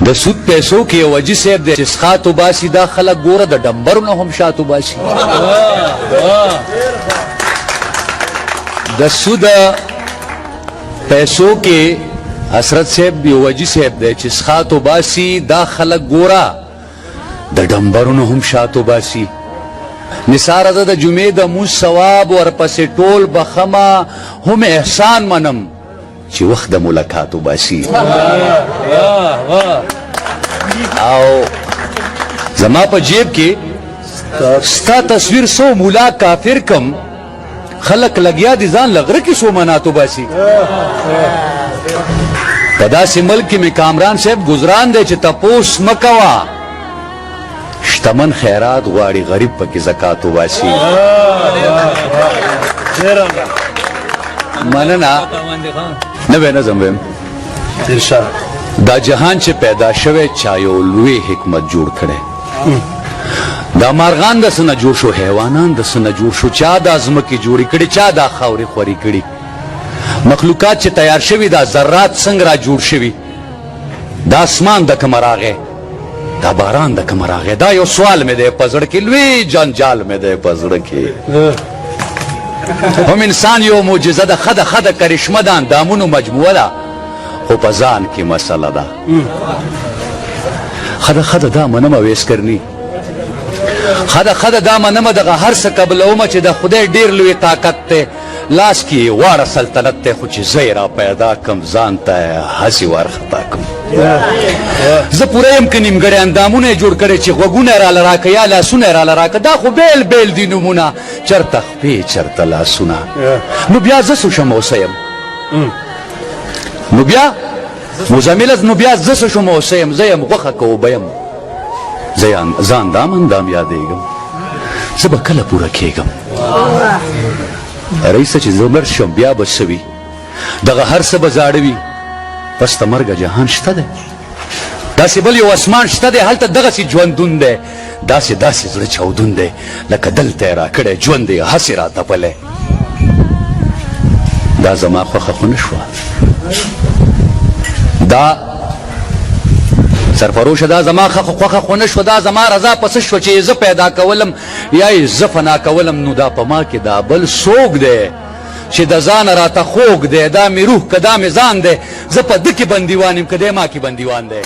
د سود پیسو کې یو حاجي صاحب دی چې سخاتو باسي دا خلک ګوره د ډمبرو نه هم شاتو باسي د سود پیسو کې حسرت صاحب یو حاجي صاحب دی چې سخاتو باسي دا خلک ګوره د ډمبرو نه هم شاتو باسي نثار ده د جمعې د مونځ ثواب ورپسې ټول بخمه هم احسان منم چې وخت د ملاقات وباسي او زما په جیب کې ستا تصویر سو مولا کافر کم خلق لګیا دي ځان لغره کې سو منات وباسي په داسې ملک کې مې کامران صاحب ګزران دی چې تپوس مه کوه شتمن خیرات غواړي غریب پکې زکات وباسي مننه نوی نظم ویم دا جهان چې پیدا شوی چا یو لوی حکمت جوړ کړی دا مارغان د څه نه جوړ شو حیوانان د څه نه جوړ شو چا دا ځمکې جوړې کړي چا دا خاورې خورې کړي مخلوقات چې تیار شوي دا ذرات څنګه را جوړ شوي دا اسمان د کومه راغی دا باران د کومه راغی دا یو سوال مې دی په زړه کې لوی جنجال مې دی په زړه کې هم انسان یو معجزه ده ښه ده کرشمه ده اندامونو مجموعه ده خو په ځان کې مسله ده ښه ده دا منمه ویس کرني ښه ده دا منمه دغه هر څه قبلومه چې د خدای ډېر لوی طاقت دی لاس کې واړه سلطنت دی خو چې زه یې را پیدا کم ځان ته هسې وارخطا کم زه پوره یم که نیمګړی اندامونه یې جوړ کړی چې غوږونه یې راله راکه یا لاسونه یې راله راکه دا خو بیل بیل دي نومونه چرته خپې چرته لاسونه نو بیا زه څه شم اوسه یم نو بیا مزمله نو بیا زه څه شم اوسه یم زه یم غوښه که اوبه یم زه اندام یادېږم زه به کله پوره کېږم رئیسه چې زه مړ شم بیا به څه وي دغه هر څه به زاړه وي پس د مرګه جهان شته دی داسې بل یو اسمان شته دی هلته دغسې ژوندون دی داسې زړه چاودون دی لکه دلته یې راکړی ژوند یې هسې راتپلی دا زما خوښه خو نه شوه دا سرفروشه دا زما خوښه خو نه شوه دا زما رضا پسه شوه چې زه پیدا کولم یا یې زه فنا کولم نو دا په ما کې دا بل څوک دی چې د ځانه راته خوږ دی دا مې روح که دا مې ځان دی زه په ده کې بندیوان یم که دی ما کې بندیوان دی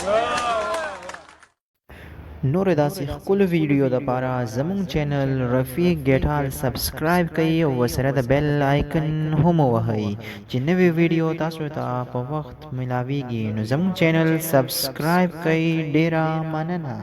نور داسې ښکلو ویډیو دپاره زموږ چینل رفیق ګیټال سبسکرایب کړئ او ورسره د بیل آیکن هم ووهئ چې نوې ویډیو تاسو ته په وخت میلاویږي نو زموږ چینل سبسکرایب کړئ ډیره مننه